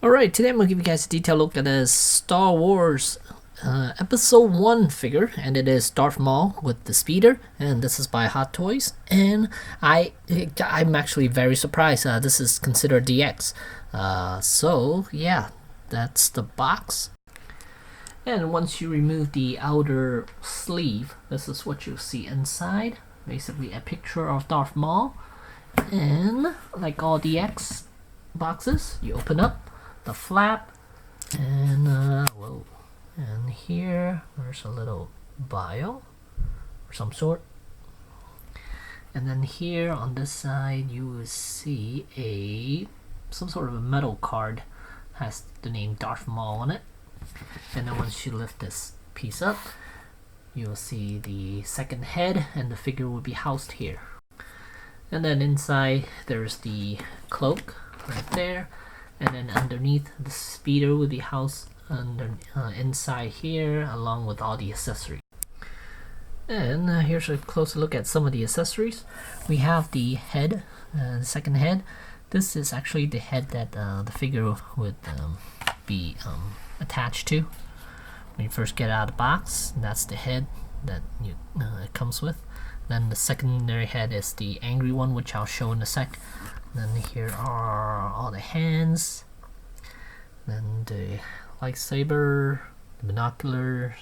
Alright, today I'm going to give you guys a detailed look at the Star Wars Episode 1 figure, and it is Darth Maul with the speeder, and this is by Hot Toys, and I'm actually very surprised. This is considered DX. So yeah, that's the box. And once you remove the outer sleeve, this is what you'll see inside. Basically a picture of Darth Maul, and like all DX boxes, you open up the flap, and and here there's a little bio of some sort, and then here on this side you will see some sort of a metal card, has the name Darth Maul on it. And then once you lift this piece up, you'll see the second head, and the figure will be housed here. And then inside there's the cloak right there, and then underneath the speeder will be housed inside here, along with all the accessories. And here's a closer look at some of the accessories. We have the head, the second head. This is actually the head that the figure would be attached to when you first get out of the box. That's the head that it comes with. Then the secondary head is the angry one, which I'll show in a sec. Then here are all the hands, then the lightsaber, the binoculars,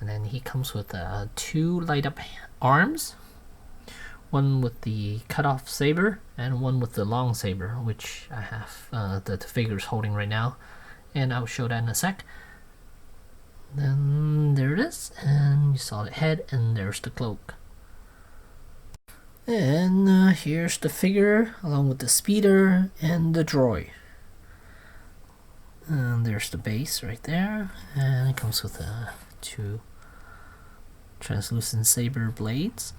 and then he comes with two light up arms, one with the cut off saber and one with the long saber, which I have the figure's holding right now, and I'll show that in a sec. Then there it is, and you saw the head, and there's the cloak. And here's the figure along with the speeder and the droid. And there's the base right there, and it comes with two translucent saber blades.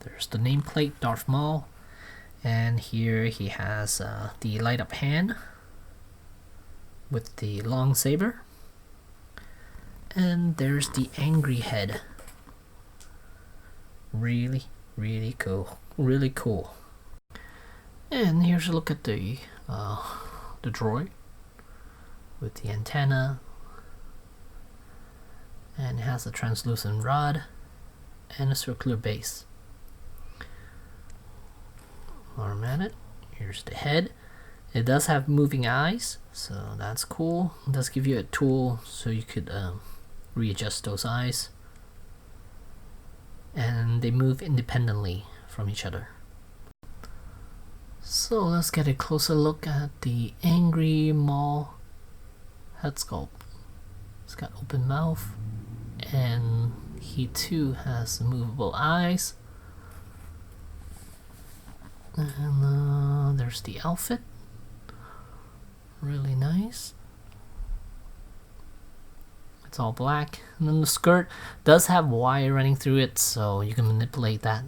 There's the nameplate Darth Maul, and here he has the light up hand with the long saber, and there's the angry head. Really cool. And here's a look at the droid with the antenna, and it has a translucent rod and a circular base. Arm at it. Here's the head. It does have moving eyes, so that's cool. It does give you a tool so you could readjust those eyes, and they move independently from each other. So let's get a closer look at the angry Maul head sculpt. It's got open mouth, and he too has movable eyes. And there's the outfit. Really nice. It's all black, and then the skirt does have wire running through it, so you can manipulate that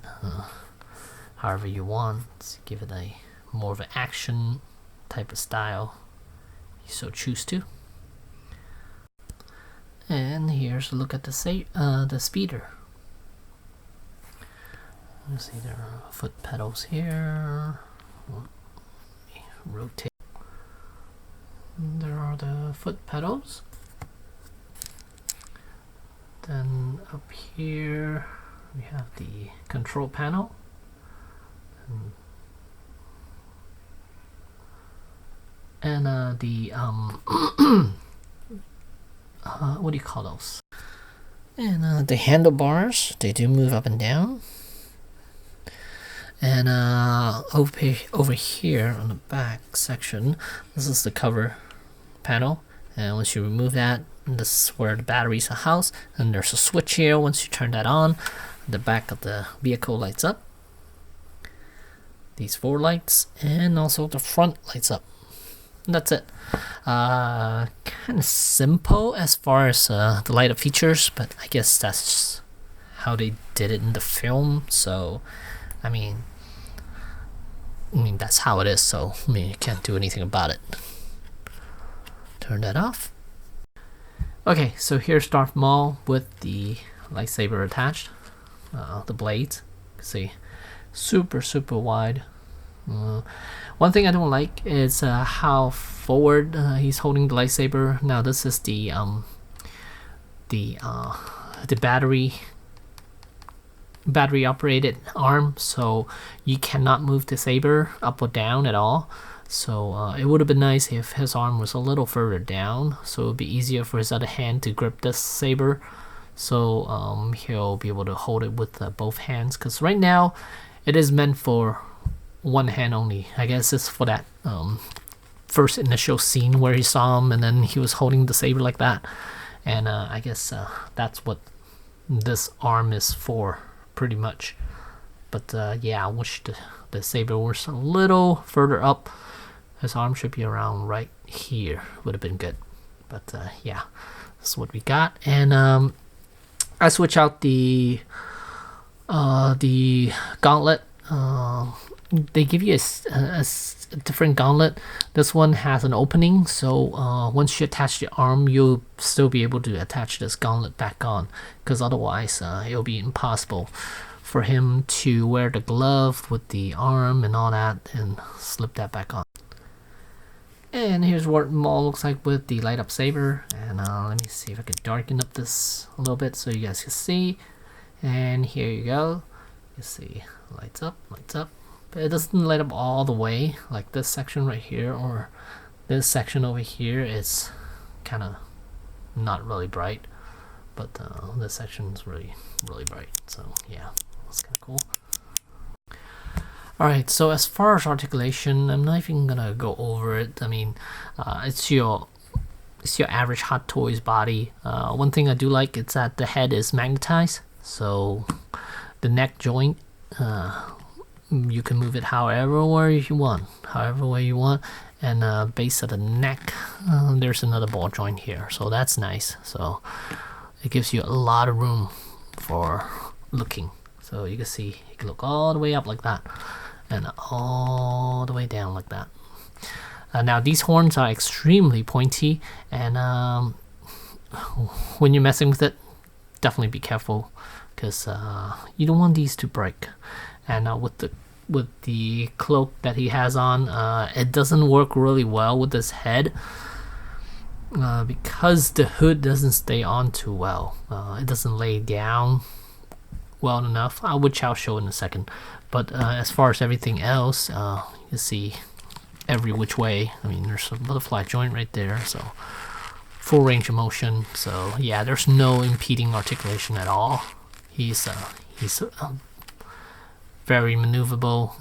however you want. Give it a more of an action type of style, if you so choose to. And here's a look at the speeder. You see there are foot pedals here. Rotate. And there are the foot pedals. Then up here we have the control panel, and the what do you call those? And the handlebars, they do move up and down. And over here on the back section, this is the cover panel, and once you remove that, this is where the batteries are housed, and there's a switch here. Once you turn that on, the back of the vehicle lights up. These four lights, and also the front lights up. And that's it. Kind of simple as far as the light up features, but I guess that's how they did it in the film. So, I mean that's how it is. So you can't do anything about it. Turn that off. Okay, so here's Darth Maul with the lightsaber attached, the blades. You can see super wide One thing I don't like is how forward he's holding the lightsaber. Now this is the battery operated arm, so you cannot move the saber up or down at all. So it would have been nice if his arm was a little further down, so it would be easier for his other hand to grip this saber. So he'll be able to hold it with both hands, because right now it is meant for one hand only. I guess it's for that first initial scene where he saw him and then he was holding the saber like that. And I guess that's what this arm is for, pretty much. But yeah, I wish the saber was a little further up. His arm should be around right here. Would have been good. But yeah, that's what we got. And I switch out the gauntlet. They give you a different gauntlet. This one has an opening, so once you attach the arm, you'll still be able to attach this gauntlet back on, because otherwise it'll be impossible for him to wear the glove with the arm and all that and slip that back on. And here's what Maul looks like with the light up saber. And let me see if I can darken up this a little bit so you guys can see. And here you go. You see, lights up, lights up. But it doesn't light up all the way, like this section right here, or this section over here is kind of not really bright. But this section is really, really bright. So yeah, that's kind of cool. Alright, so as far as articulation, I'm not even gonna go over it. I mean, it's your average Hot Toys body. One thing I do like is that the head is magnetized, so the neck joint, you can move it however way you want. And base of the neck, there's another ball joint here, so that's nice. So it gives you a lot of room for looking. So you can see, you can look all the way up like that, and all the way down like that. Now these horns are extremely pointy, and when you're messing with it, definitely be careful, because you don't want these to break. And with the cloak that he has on, it doesn't work really well with this head, because the hood doesn't stay on too well. It doesn't lay down well enough, which I'll show in a second. But as far as everything else, you see every which way. I mean, there's a butterfly joint right there, so full range of motion. So yeah, there's no impeding articulation at all. He's very maneuverable.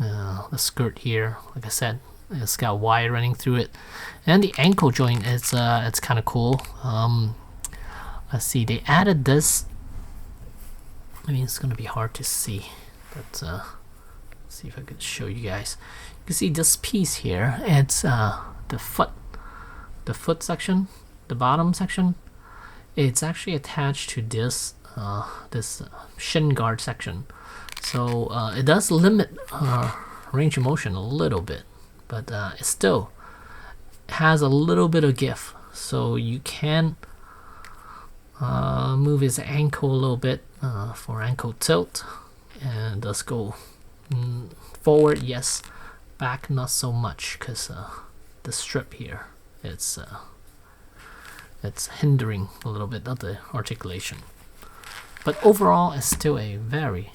The skirt here, like I said, it's got wire running through it, and the ankle joint is it's kind of cool. Let's see, they added this. I mean, it's gonna be hard to see, but let's see if I could show you guys. You can see this piece here. It's the foot section, the bottom section. It's actually attached to this shin guard section. So it does limit range of motion a little bit, but it still has a little bit of give. So you can move his ankle a little bit for ankle tilt, and does go forward, yes, back not so much, because the strip here, it's hindering a little bit of the articulation. But overall, it's still a very,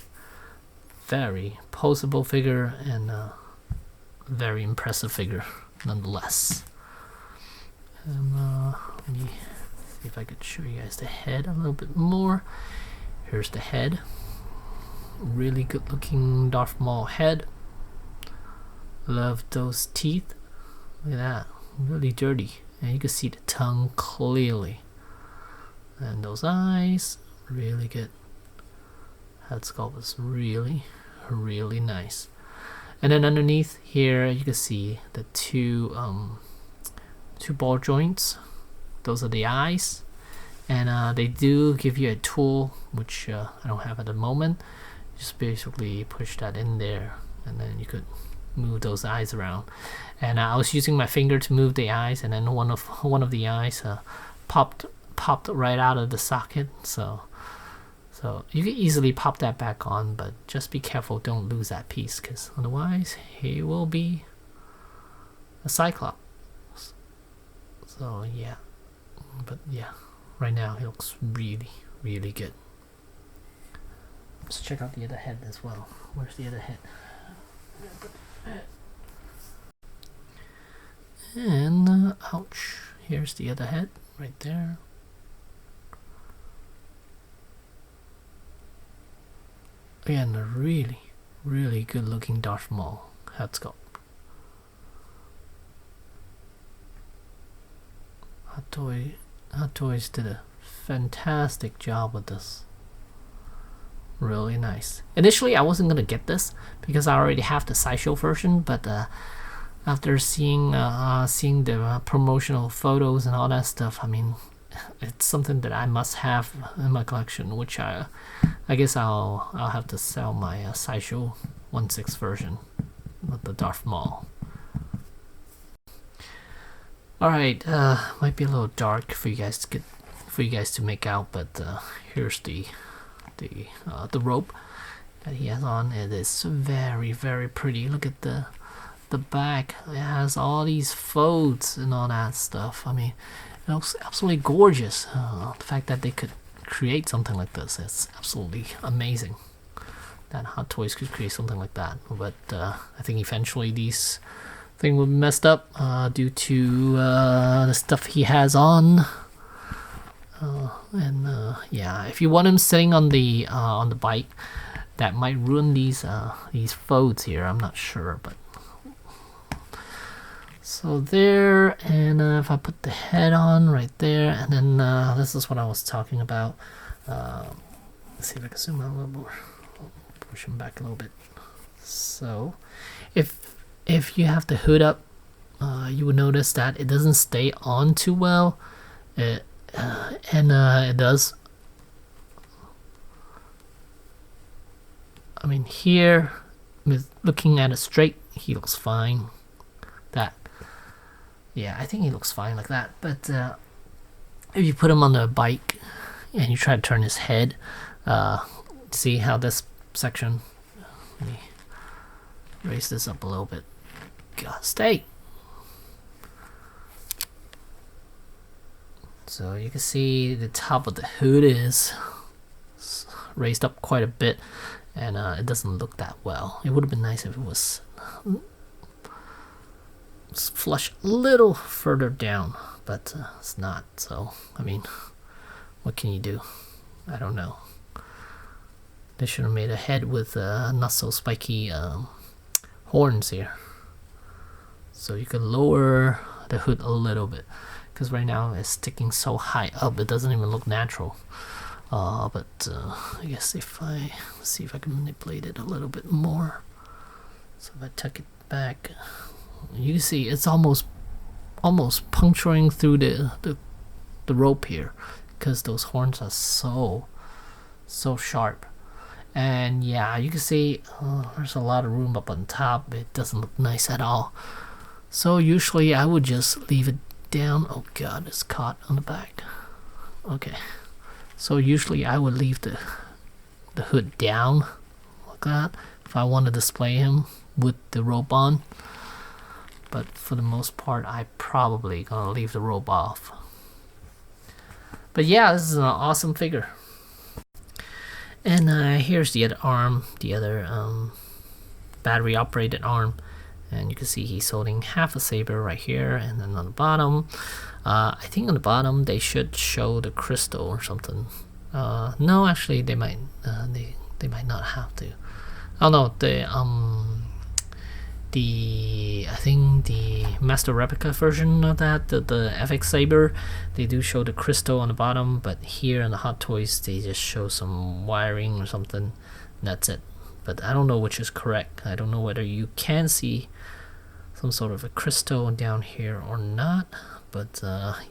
very poseable figure, and very impressive figure nonetheless. And let me see if I could show you guys the head a little bit more. Here's the head. Really good looking Darth Maul head. Love those teeth. Look at that. Really dirty. And you can see the tongue clearly. And those eyes, really good. Head sculpt is really, really nice. And then underneath here, you can see the two ball joints. Those are the eyes, and they do give you a tool, which I don't have at the moment. Just basically push that in there, and then you could move those eyes around. And I was using my finger to move the eyes, and then one of the eyes popped right out of the socket. So So you can easily pop that back on, but just be careful, don't lose that piece, because otherwise he will be a Cyclops. So yeah, but yeah, right now he looks really, really good. Let's check out the other head as well. Where's the other head? And ouch, here's the other head right there. Again, a really, really good looking Darth Maul head sculpt. Hot Toys did a fantastic job with this. Really nice. Initially, I wasn't gonna get this because I already have the sideshow version, but after seeing the promotional photos and all that stuff, I mean, it's something that I must have in my collection, which I guess I'll have to sell my sideshow 1/6 version with the Darth Maul. All right, might be a little dark for you guys to make out, but here's the rope that he has on. It is very, very pretty. Look at the back. It has all these folds and all that stuff. I mean, it looks absolutely gorgeous. The fact that they could create something like this is absolutely amazing. That Hot Toys could create something like that. But I think eventually these things will be messed up due to the stuff he has on. Yeah, if you want him sitting on the bike, that might ruin these folds here. I'm not sure, but so there. And if I put the head on right there, and then this is what I was talking about. Let's see if I can zoom out a little more. Push him back a little bit. So, if you have the hood up, you will notice that it doesn't stay on too well. It does. I mean, here, with looking at it straight, he looks fine. Yeah, I think he looks fine like that. But if you put him on the bike and you try to turn his head, see how this section. Let me raise this up a little bit. God, stay. So you can see the top of the hood is raised up quite a bit, and it doesn't look that well. It would have been nice if it was flush a little further down, but it's not. So I mean, what can you do? I don't know. They should have made a head with not so spiky horns here, so you could lower the hood a little bit, because right now it's sticking so high up it doesn't even look natural. But I guess if let's see if I can manipulate it a little bit more. So if I tuck it back, you can see it's almost puncturing through the rope here, because those horns are so sharp. And yeah, you can see there's a lot of room up on top. It doesn't look nice at all. So usually I would just leave it down. Oh god, it's caught on the back. Okay, so usually I would leave the hood down like that if I want to display him with the rope on. But for the most part, I probably gonna leave the rope off. But yeah, this is an awesome figure. And here's the other arm, the other battery operated arm, and you can see he's holding half a saber right here. And then on the bottom, I think on the bottom they should show the crystal or something. No, actually they might not have to. Oh no, I think the Master Replica version of that, the FX Saber, they do show the crystal on the bottom, but here in the Hot Toys they just show some wiring or something, and that's it. But I don't know which is correct. I don't know whether you can see some sort of a crystal down here or not, but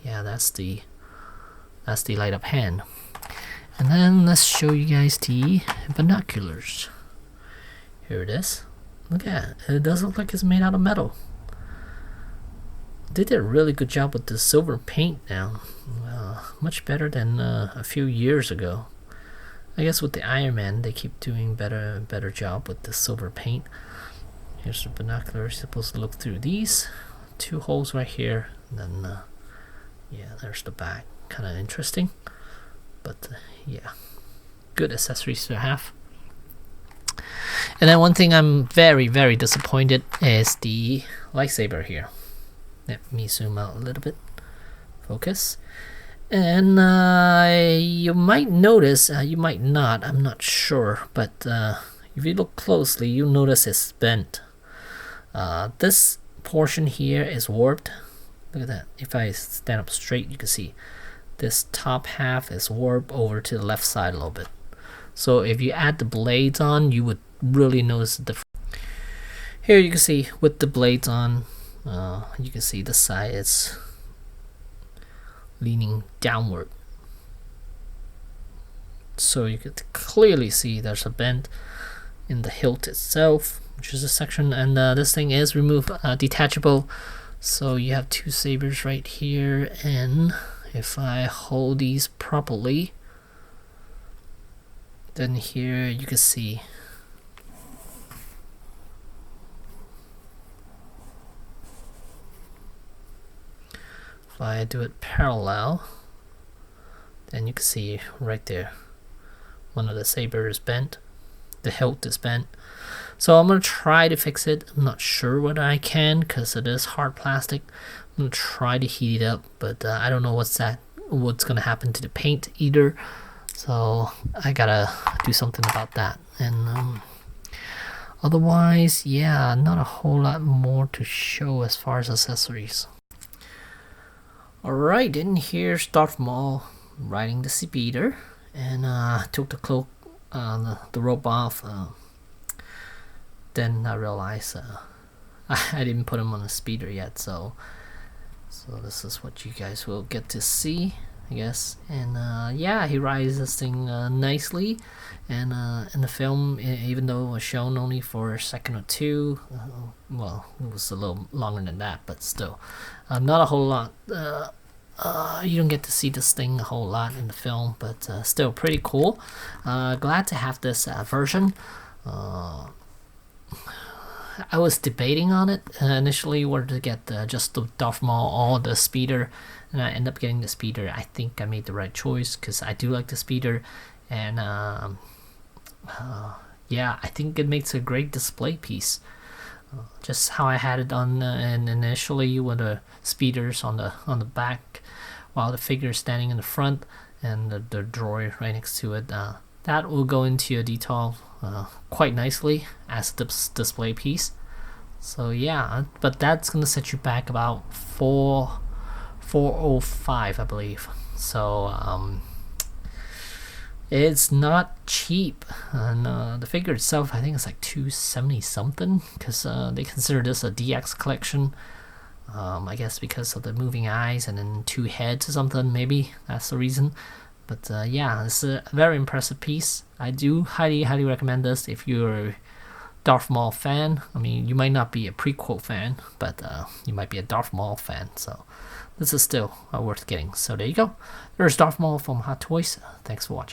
yeah, that's the light up hand. And then let's show you guys the binoculars. Here it is. Look at it. It does look like it's made out of metal. They did a really good job with the silver paint now. Much better than a few years ago. I guess with the Iron Man, they keep doing better job with the silver paint. Here's the binoculars. You're supposed to look through these 2 holes right here. And then, yeah, there's the back. Kind of interesting. But, yeah, good accessories to have. And then one thing I'm very disappointed is the lightsaber here. Let me zoom out a little bit. Focus. And you might notice, you might not, I'm not sure, but if you look closely, you'll notice it's bent. This portion here is warped. Look at that. If I stand up straight, you can see this top half is warped over to the left side a little bit. So if you add the blades on, you would really notice the difference. Here you can see with the blades on, you can see the side is leaning downward, so you could clearly see there's a bend in the hilt itself, which is a section. And this thing is detachable, so you have 2 sabers right here. And if I hold these properly, then here you can see if I do it parallel, then you can see right there one of the sabers is bent, the hilt is bent. So I'm gonna try to fix it. I'm not sure whether I can, because it is hard plastic. I'm gonna try to heat it up, but I don't know what's gonna happen to the paint either. So I gotta do something about that. And otherwise, yeah, not a whole lot more to show as far as accessories. Alright, and here's Darth Maul riding the speeder, and took the cloak, the robe off. Then I realized I didn't put him on a speeder yet, so this is what you guys will get to see, I guess. And yeah, he rides this thing nicely, and in the film, even though it was shown only for a second or two, well, it was a little longer than that, but still, not a whole lot. You don't get to see this thing a whole lot in the film, but still pretty cool. Glad to have this version. I was debating on it initially whether to get just the Darth Maul or the speeder, and I ended up getting the speeder. I think I made the right choice because I do like the speeder, and yeah, I think it makes a great display piece. Just how I had it on and initially with the speeders on the back, while the figure is standing in the front, and the droid right next to it. That will go into a detail quite nicely as a display piece. So yeah, but that's gonna set you back about 405, I believe. So it's not cheap, and the figure itself, I think it's like 270 something, because they consider this a DX collection. I guess because of the moving eyes and then 2 heads or something, maybe that's the reason. But yeah, it's a very impressive piece. I do highly recommend this if you're a Darth Maul fan. I mean, you might not be a prequel fan, but you might be a Darth Maul fan, so this is still worth getting. So there you go. There's Darth Maul from Hot Toys. Thanks for watching.